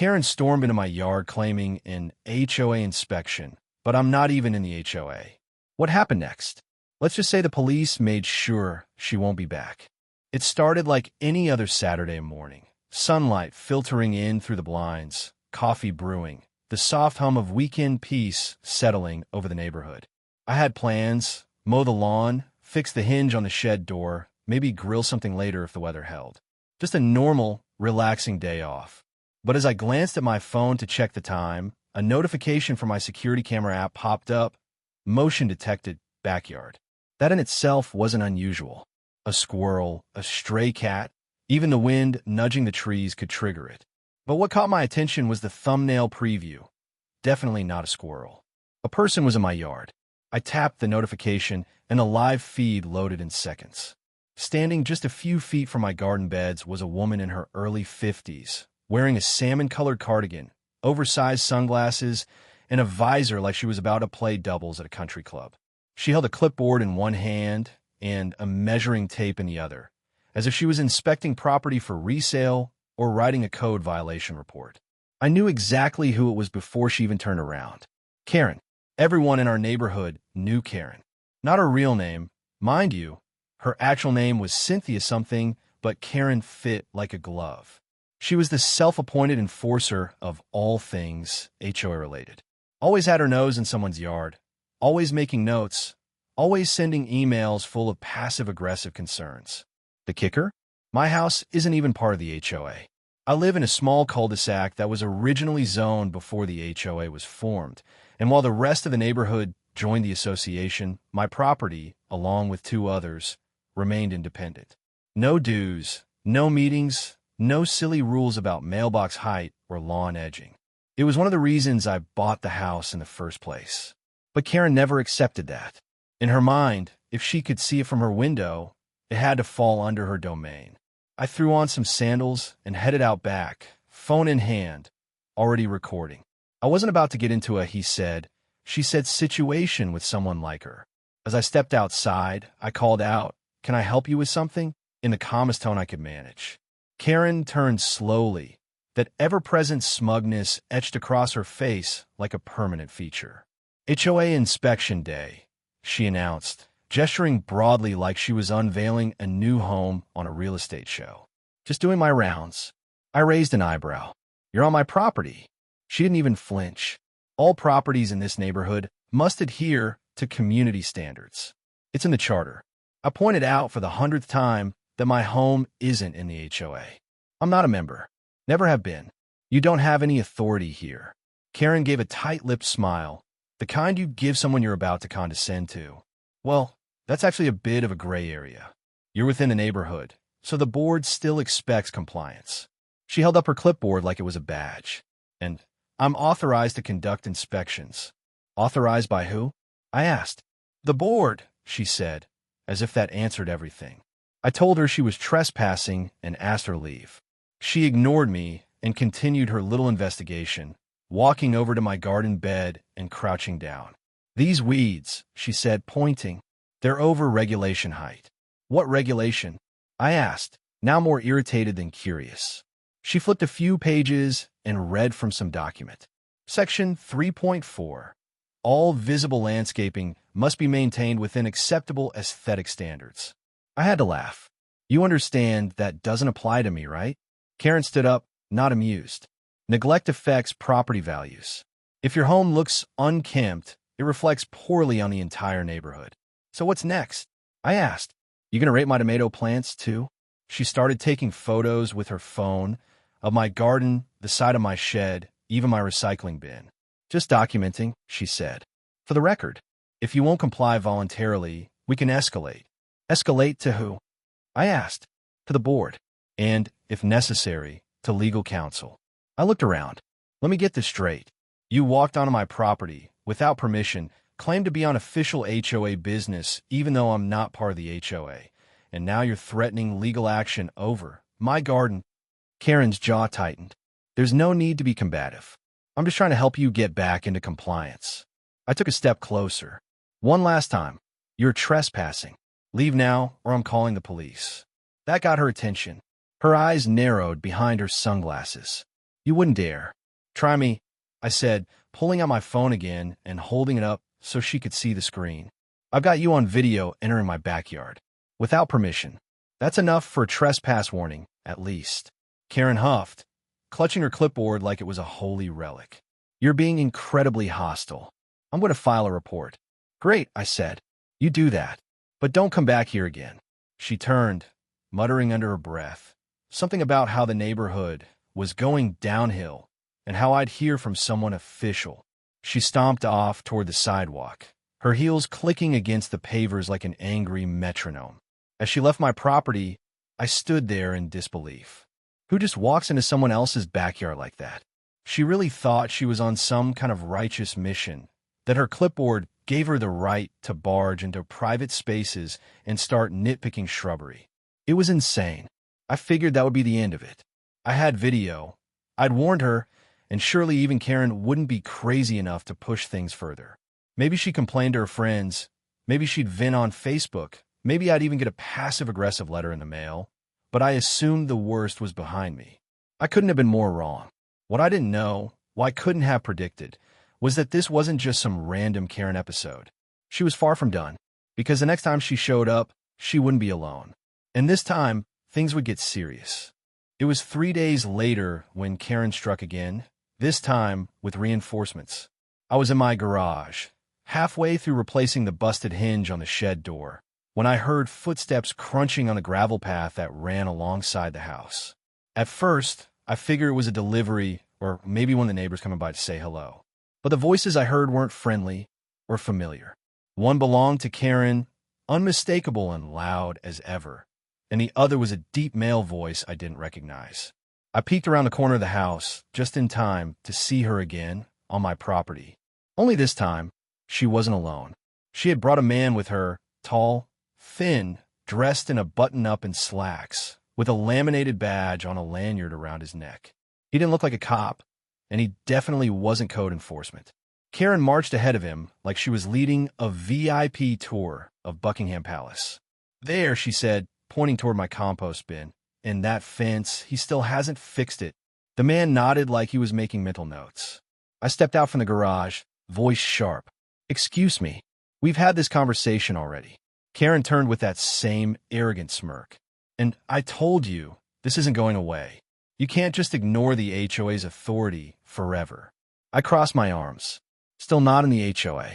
Karen stormed into my yard claiming an HOA inspection, but I'm not even in the HOA. What happened next? Let's just say the police made sure she won't be back. It started like any other Saturday morning. Sunlight filtering in through the blinds, coffee brewing, the soft hum of weekend peace settling over the neighborhood. I had plans: mow the lawn, fix the hinge on the shed door, maybe grill something later if the weather held. Just a normal, relaxing day off. But as I glanced at my phone to check the time, a notification from my security camera app popped up: motion detected, backyard. That in itself wasn't unusual. A squirrel, a stray cat, even the wind nudging the trees could trigger it. But what caught my attention was the thumbnail preview. Definitely not a squirrel. A person was in my yard. I tapped the notification, and a live feed loaded in seconds. Standing just a few feet from my garden beds was a woman in her early 50s, wearing a salmon-colored cardigan, oversized sunglasses, and a visor like she was about to play doubles at a country club. She held a clipboard in one hand and a measuring tape in the other, as if she was inspecting property for resale or writing a code violation report. I knew exactly who it was before she even turned around. Karen. Everyone in our neighborhood knew Karen. Not her real name. Mind you, her actual name was Cynthia something, but Karen fit like a glove. She was the self-appointed enforcer of all things HOA-related. Always had her nose in someone's yard, always making notes, always sending emails full of passive-aggressive concerns. The kicker? My house isn't even part of the HOA. I live in a small cul-de-sac that was originally zoned before the HOA was formed, and while the rest of the neighborhood joined the association, my property, along with two others, remained independent. No dues, no meetings, no silly rules about mailbox height or lawn edging. It was one of the reasons I bought the house in the first place. But Karen never accepted that. In her mind, if she could see it from her window, it had to fall under her domain. I threw on some sandals and headed out back, phone in hand, already recording. I wasn't about to get into a he said, she said situation with someone like her. As I stepped outside, I called out, "Can I help you with something?" in the calmest tone I could manage. Karen turned slowly, that ever-present smugness etched across her face like a permanent feature. "HOA inspection day," she announced, gesturing broadly like she was unveiling a new home on a real estate show. "Just doing my rounds." I raised an eyebrow. "You're on my property." She didn't even flinch. All properties in this neighborhood must adhere to community standards. It's in the charter. I pointed out for the 100th time that my home isn't in the HOA. I'm not a member. Never have been. You don't have any authority here. Karen gave a tight-lipped smile, the kind you give someone you're about to condescend to. Well, that's actually a bit of a gray area. You're within the neighborhood, so the board still expects compliance. She held up her clipboard like it was a badge. "And I'm authorized to conduct inspections." "Authorized by who?" I asked. "The board," she said, as if that answered everything. I told her she was trespassing and asked her leave. She ignored me and continued her little investigation, walking over to my garden bed and crouching down. "These weeds," she said, pointing. "They're over regulation height." "What regulation?" I asked, now more irritated than curious. She flipped a few pages and read from some document. Section 3.4. All visible landscaping must be maintained within acceptable aesthetic standards. I had to laugh. "You understand that doesn't apply to me, right?" Karen stood up, not amused. "Neglect affects property values. If your home looks unkempt, it reflects poorly on the entire neighborhood." "So what's next?" I asked. "You gonna rate my tomato plants, too?" She started taking photos with her phone of my garden, the side of my shed, even my recycling bin. "Just documenting," she said. "For the record, if you won't comply voluntarily, we can escalate." "Escalate to who?" I asked. "To the board. And, if necessary, to legal counsel." I looked around. "Let me get this straight. You walked onto my property, without permission, claimed to be on official HOA business even though I'm not part of the HOA, and now you're threatening legal action over my garden." Karen's jaw tightened. "There's no need to be combative. I'm just trying to help you get back into compliance." I took a step closer. "One last time. You're trespassing. Leave now, or I'm calling the police." That got her attention. Her eyes narrowed behind her sunglasses. You wouldn't dare. Try me, I said, pulling out my phone again and holding it up so she could see the screen. I've got you on video entering my backyard. Without permission. That's enough for a trespass warning, at least. Karen huffed, clutching her clipboard like it was a holy relic. You're being incredibly hostile. I'm going to file a report. Great, I said. You do that. But don't come back here again. She turned, muttering under her breath, something about how the neighborhood was going downhill and how I'd hear from someone official. She stomped off toward the sidewalk, her heels clicking against the pavers like an angry metronome. As she left my property, I stood there in disbelief. Who just walks into someone else's backyard like that? She really thought she was on some kind of righteous mission, that her clipboard gave her the right to barge into private spaces and start nitpicking shrubbery. It was insane. I figured that would be the end of it. I had video. I'd warned her, and surely even Karen wouldn't be crazy enough to push things further. Maybe she complained to her friends. Maybe she'd vent on Facebook. Maybe I'd even get a passive-aggressive letter in the mail. But I assumed the worst was behind me. I couldn't have been more wrong. What I didn't know, what I couldn't have predicted, was that this wasn't just some random Karen episode. She was far from done, because the next time she showed up, she wouldn't be alone. And this time, things would get serious. It was 3 days later when Karen struck again, this time with reinforcements. I was in my garage, halfway through replacing the busted hinge on the shed door, when I heard footsteps crunching on the gravel path that ran alongside the house. At first, I figured it was a delivery or maybe one of the neighbors coming by to say hello. But the voices I heard weren't friendly or familiar. One belonged to Karen, unmistakable and loud as ever, and the other was a deep male voice I didn't recognize. I peeked around the corner of the house just in time to see her again on my property. Only this time, she wasn't alone. She had brought a man with her, tall, thin, dressed in a button-up and slacks, with a laminated badge on a lanyard around his neck. He didn't look like a cop, and he definitely wasn't code enforcement. Karen marched ahead of him like she was leading a VIP tour of Buckingham Palace. There, she said, pointing toward my compost bin. And that fence, he still hasn't fixed it. The man nodded like he was making mental notes. I stepped out from the garage, voice sharp. Excuse me, we've had this conversation already. Karen turned with that same arrogant smirk. And I told you, this isn't going away. You can't just ignore the HOA's authority forever. I crossed my arms. Still not in the HOA.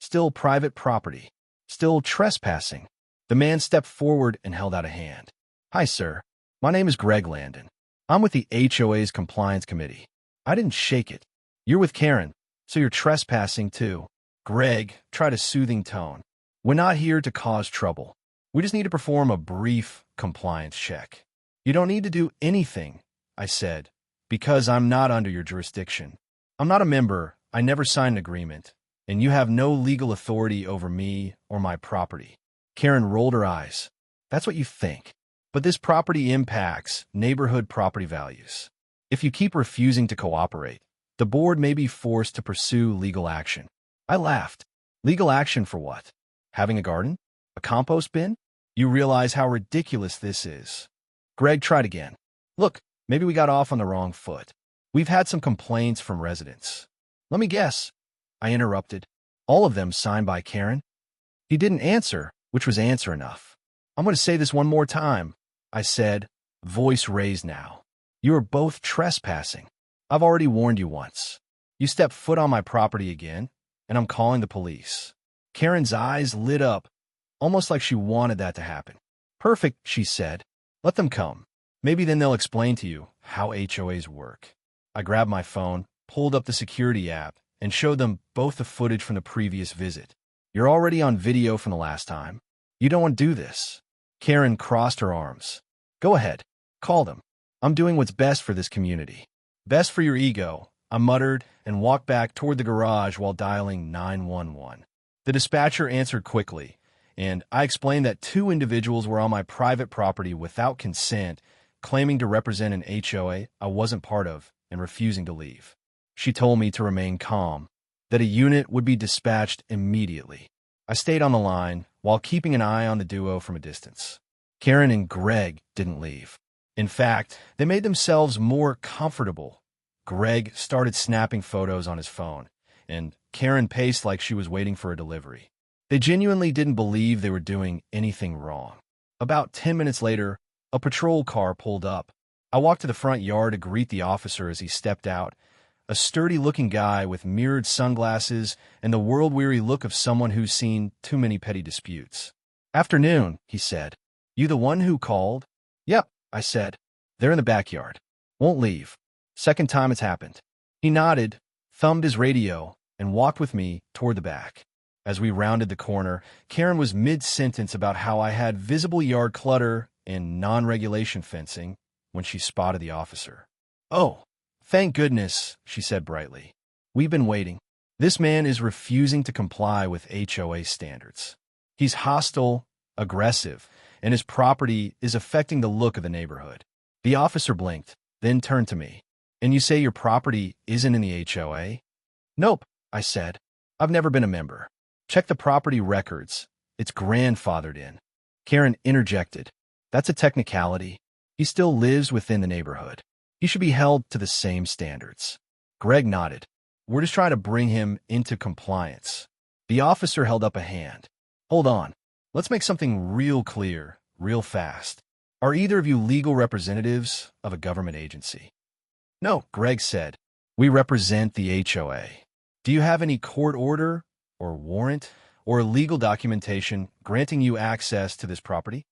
Still private property. Still trespassing. The man stepped forward and held out a hand. Hi, sir. My name is Greg Landon. I'm with the HOA's Compliance Committee. I didn't shake it. You're with Karen, so you're trespassing too. Greg tried a soothing tone. We're not here to cause trouble. We just need to perform a brief compliance check. You don't need to do anything, I said, because I'm not under your jurisdiction. I'm not a member, I never signed an agreement, and you have no legal authority over me or my property. Karen rolled her eyes. That's what you think. But this property impacts neighborhood property values. If you keep refusing to cooperate, the board may be forced to pursue legal action. I laughed. Legal action for what? Having a garden? A compost bin? You realize how ridiculous this is. Greg tried again. Look, maybe we got off on the wrong foot. We've had some complaints from residents. Let me guess. I interrupted. All of them signed by Karen? He didn't answer, which was answer enough. I'm going to say this one more time, I said, voice raised now. You are both trespassing. I've already warned you once. You step foot on my property again, and I'm calling the police. Karen's eyes lit up, almost like she wanted that to happen. Perfect, she said. Let them come. Maybe then they'll explain to you how HOAs work. I grabbed my phone, pulled up the security app, and showed them both the footage from the previous visit. You're already on video from the last time. You don't want to do this. Karen crossed her arms. Go ahead. Call them. I'm doing what's best for this community. Best for your ego, I muttered and walked back toward the garage while dialing 911. The dispatcher answered quickly, and I explained that 2 individuals were on my private property without consent, claiming to represent an HOA I wasn't part of and refusing to leave. She told me to remain calm, that a unit would be dispatched immediately. I stayed on the line while keeping an eye on the duo from a distance. Karen and Greg didn't leave. In fact, they made themselves more comfortable, Greg started snapping photos on his phone, and Karen paced like she was waiting for a delivery. They genuinely didn't believe they were doing anything wrong. About 10 minutes later, a patrol car pulled up. I walked to the front yard to greet the officer as he stepped out, a sturdy-looking guy with mirrored sunglasses and the world-weary look of someone who's seen too many petty disputes. "Afternoon," he said. "You the one who called?" "Yep," I said. "They're in the backyard. Won't leave. Second time it's happened." He nodded, thumbed his radio, and walked with me toward the back. As we rounded the corner, Karen was mid-sentence about how I had visible yard clutter and non-regulation fencing when she spotted the officer. "Oh, thank goodness," she said brightly. "We've been waiting. This man is refusing to comply with HOA standards. He's hostile, aggressive, and his property is affecting the look of the neighborhood." The officer blinked, then turned to me. "And you say your property isn't in the HOA?" "Nope," I said. "I've never been a member. Check the property records. It's grandfathered in." Karen interjected. "That's a technicality. He still lives within the neighborhood. He should be held to the same standards." Greg nodded. "We're just trying to bring him into compliance." The officer held up a hand. "Hold on. Let's make something real clear, real fast. Are either of you legal representatives of a government agency?" "No," Greg said. "We represent the HOA. Do you have any court order or warrant or legal documentation granting you access to this property?"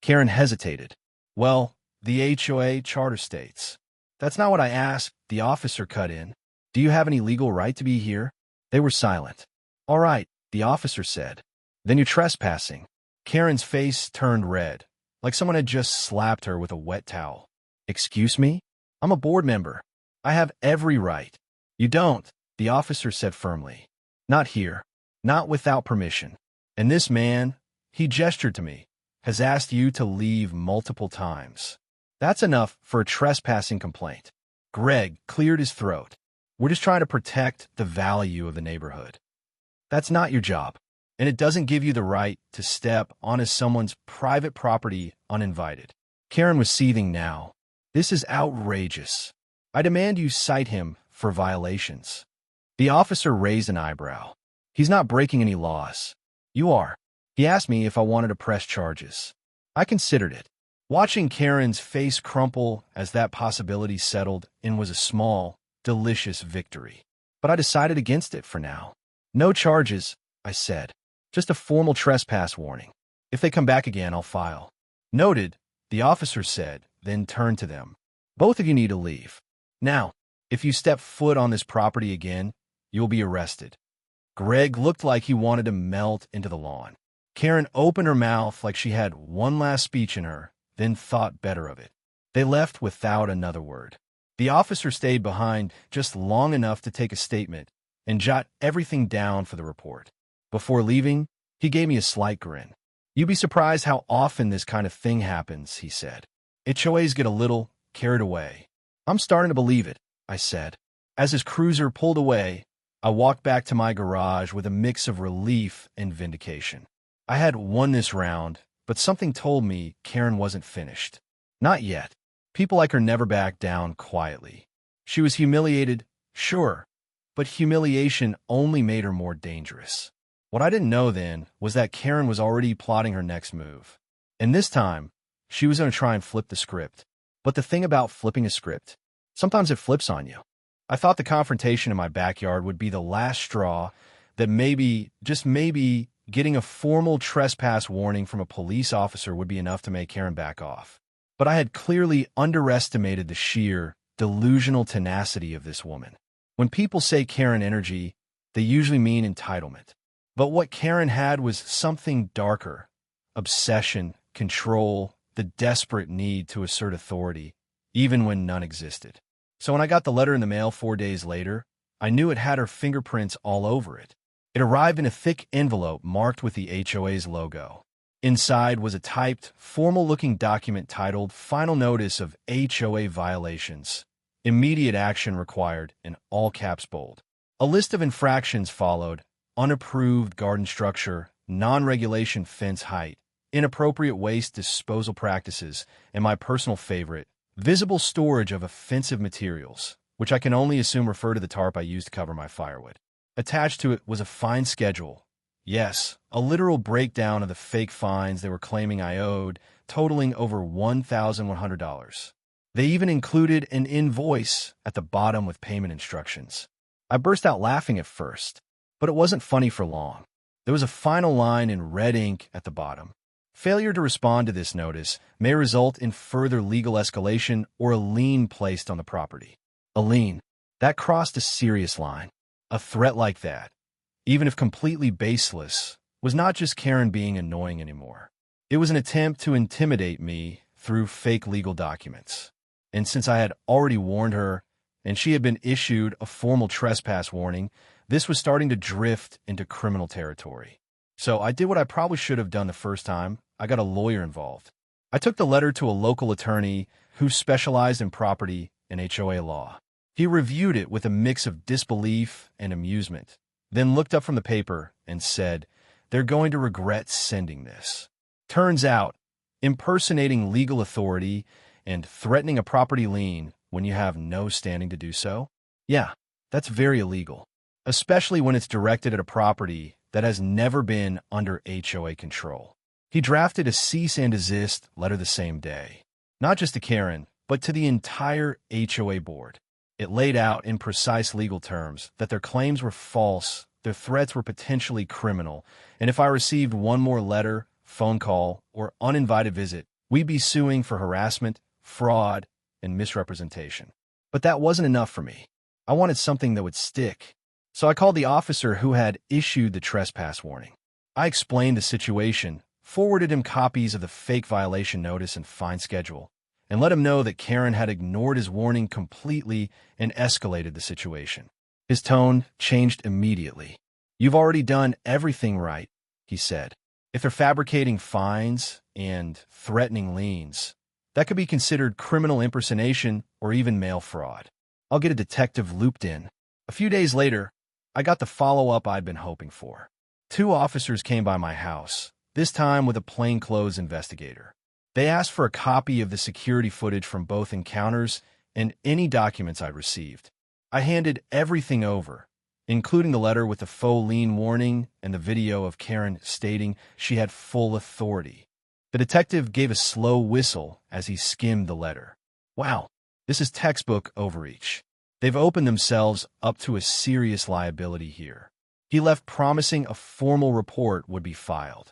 Karen hesitated. "Well, the HOA charter states." "That's not what I asked," the officer cut in. "Do you have any legal right to be here?" They were silent. "All right," the officer said. "Then you're trespassing." Karen's face turned red, like someone had just slapped her with a wet towel. "Excuse me? I'm a board member. I have every right." "You don't," the officer said firmly. "Not here. Not without permission. And this man," he gestured to me, "has asked you to leave multiple times. That's enough for a trespassing complaint." Greg cleared his throat. "We're just trying to protect the value of the neighborhood. That's not your job, and it doesn't give you the right to step onto someone's private property uninvited." Karen was seething now. "This is outrageous. I demand you cite him for violations." The officer raised an eyebrow. "He's not breaking any laws. You are." He asked me if I wanted to press charges. I considered it. Watching Karen's face crumple as that possibility settled in was a small, delicious victory. But I decided against it for now. "No charges," I said. "Just a formal trespass warning. If they come back again, I'll file." "Noted," the officer said, then turned to them. "Both of you need to leave. Now, if you step foot on this property again, you'll be arrested." Greg looked like he wanted to melt into the lawn. Karen opened her mouth like she had one last speech in her, then thought better of it. They left without another word. The officer stayed behind just long enough to take a statement and jot everything down for the report. Before leaving, he gave me a slight grin. "You'd be surprised how often this kind of thing happens," he said. "HOAs get a little carried away." "I'm starting to believe it," I said. As his cruiser pulled away, I walked back to my garage with a mix of relief and vindication. I had won this round, but something told me Karen wasn't finished. Not yet. People like her never back down quietly. She was humiliated, sure, but humiliation only made her more dangerous. What I didn't know then was that Karen was already plotting her next move. And this time, she was going to try and flip the script. But the thing about flipping a script, sometimes it flips on you. I thought the confrontation in my backyard would be the last straw, that maybe, just maybe, getting a formal trespass warning from a police officer would be enough to make Karen back off. But I had clearly underestimated the sheer, delusional tenacity of this woman. When people say Karen energy, they usually mean entitlement. But what Karen had was something darker: obsession, control, the desperate need to assert authority, even when none existed. So when I got the letter in the mail 4 days later, I knew it had her fingerprints all over it. It arrived in a thick envelope marked with the HOA's logo. Inside was a typed, formal-looking document titled Final Notice of HOA Violations. Immediate action required, in all caps bold. A list of infractions followed: unapproved garden structure, non-regulation fence height, inappropriate waste disposal practices, and my personal favorite, visible storage of offensive materials, which I can only assume refer to the tarp I used to cover my firewood. Attached to it was a fine schedule. Yes, a literal breakdown of the fake fines they were claiming I owed, totaling over $1,100. They even included an invoice at the bottom with payment instructions. I burst out laughing at first, but it wasn't funny for long. There was a final line in red ink at the bottom. Failure to respond to this notice may result in further legal escalation or a lien placed on the property. A lien. That crossed a serious line. A threat like that, even if completely baseless, was not just Karen being annoying anymore. It was an attempt to intimidate me through fake legal documents. And since I had already warned her, and she had been issued a formal trespass warning, this was starting to drift into criminal territory. So I did what I probably should have done the first time. I got a lawyer involved. I took the letter to a local attorney who specialized in property and HOA law. He reviewed it with a mix of disbelief and amusement, then looked up from the paper and said, "They're going to regret sending this." Turns out, impersonating legal authority and threatening a property lien when you have no standing to do so, yeah, that's very illegal, especially when it's directed at a property that has never been under HOA control. He drafted a cease and desist letter the same day, not just to Karen, but to the entire HOA board. It laid out in precise legal terms that their claims were false, their threats were potentially criminal, and if I received one more letter, phone call, or uninvited visit, we'd be suing for harassment, fraud, and misrepresentation. But that wasn't enough for me. I wanted something that would stick. So I called the officer who had issued the trespass warning. I explained the situation, forwarded him copies of the fake violation notice and fine schedule, and let him know that Karen had ignored his warning completely and escalated the situation. His tone changed immediately. "You've already done everything right," he said. "If they're fabricating fines and threatening liens, that could be considered criminal impersonation or even mail fraud. I'll get a detective looped in." A few days later, I got the follow-up I'd been hoping for. 2 officers came by my house, this time with a plainclothes investigator. They asked for a copy of the security footage from both encounters and any documents I'd received. I handed everything over, including the letter with the faux lien warning and the video of Karen stating she had full authority. The detective gave a slow whistle as he skimmed the letter. "Wow, this is textbook overreach. They've opened themselves up to a serious liability here." He left promising a formal report would be filed,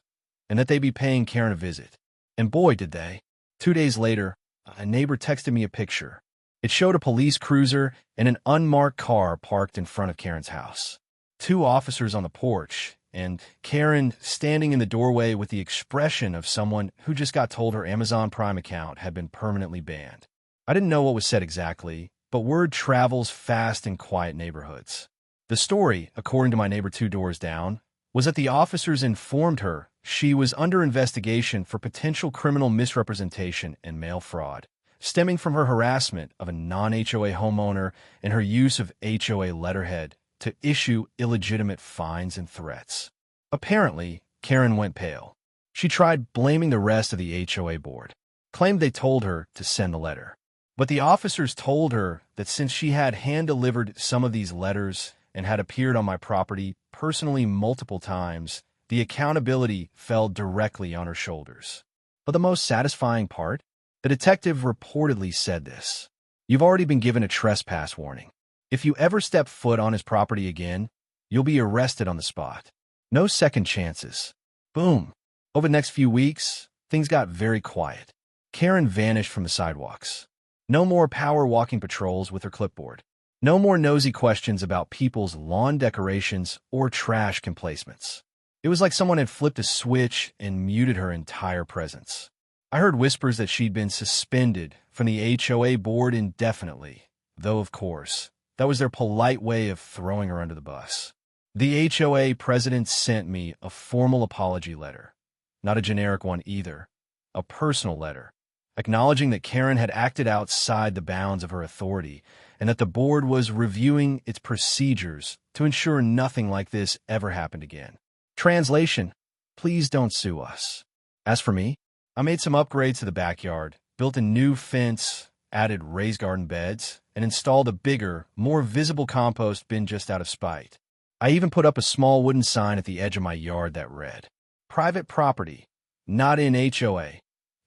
and that they'd be paying Karen a visit. And boy, did they. 2 days later, a neighbor texted me a picture. It showed a police cruiser and an unmarked car parked in front of Karen's house. 2 officers on the porch, and Karen standing in the doorway with the expression of someone who just got told her Amazon Prime account had been permanently banned. I didn't know what was said exactly, but word travels fast in quiet neighborhoods. The story, according to my neighbor 2 doors down, was that the officers informed her she was under investigation for potential criminal misrepresentation and mail fraud, stemming from her harassment of a non-HOA homeowner and her use of HOA letterhead to issue illegitimate fines and threats. Apparently, Karen went pale. She tried blaming the rest of the HOA board, claimed they told her to send the letter. But the officers told her that since she had hand-delivered some of these letters and had appeared on my property personally multiple times, the accountability fell directly on her shoulders. But the most satisfying part? The detective reportedly said this: "You've already been given a trespass warning. If you ever step foot on his property again, you'll be arrested on the spot. No second chances." Boom. Over the next few weeks, things got very quiet. Karen vanished from the sidewalks. No more power walking patrols with her clipboard. No more nosy questions about people's lawn decorations or trash complacements. It was like someone had flipped a switch and muted her entire presence. I heard whispers that she'd been suspended from the HOA board indefinitely, though, of course, that was their polite way of throwing her under the bus. The HOA president sent me a formal apology letter. Not a generic one either. A personal letter, acknowledging that Karen had acted outside the bounds of her authority and that the board was reviewing its procedures to ensure nothing like this ever happened again. Translation: please don't sue us. As for me, I made some upgrades to the backyard, built a new fence, added raised garden beds, and installed a bigger, more visible compost bin just out of spite. I even put up a small wooden sign at the edge of my yard that read, "Private property, not in HOA.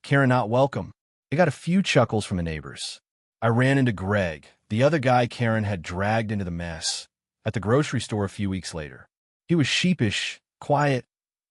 Karen not welcome." It got a few chuckles from the neighbors. I ran into Greg, the other guy Karen had dragged into the mess, at the grocery store a few weeks later. He was sheepish, quiet,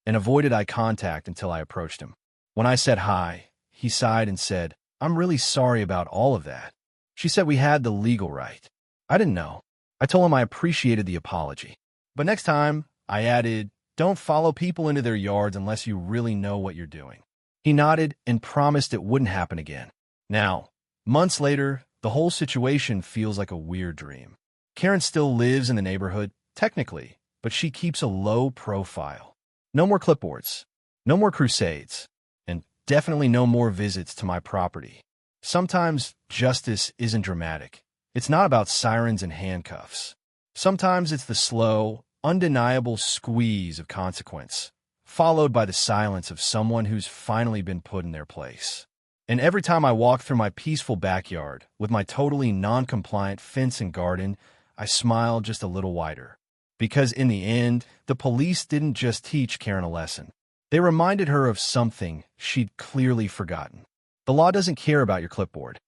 and avoided eye contact until I approached him. When I said hi, he sighed and said, "I'm really sorry about all of that." She said we had the legal right. I didn't know. I told him I appreciated the apology. But next time, I added, "Don't follow people into their yards unless you really know what you're doing." He nodded and promised it wouldn't happen again. Now, months later, the whole situation feels like a weird dream. Karen still lives in the neighborhood, technically, but she keeps a low profile. No more clipboards, no more crusades, and definitely no more visits to my property. Sometimes justice isn't dramatic. It's not about sirens and handcuffs. Sometimes it's the slow, undeniable squeeze of consequence, followed by the silence of someone who's finally been put in their place. And every time I walk through my peaceful backyard with my totally non-compliant fence and garden, I smile just a little wider. Because in the end, the police didn't just teach Karen a lesson. They reminded her of something she'd clearly forgotten. The law doesn't care about your clipboard.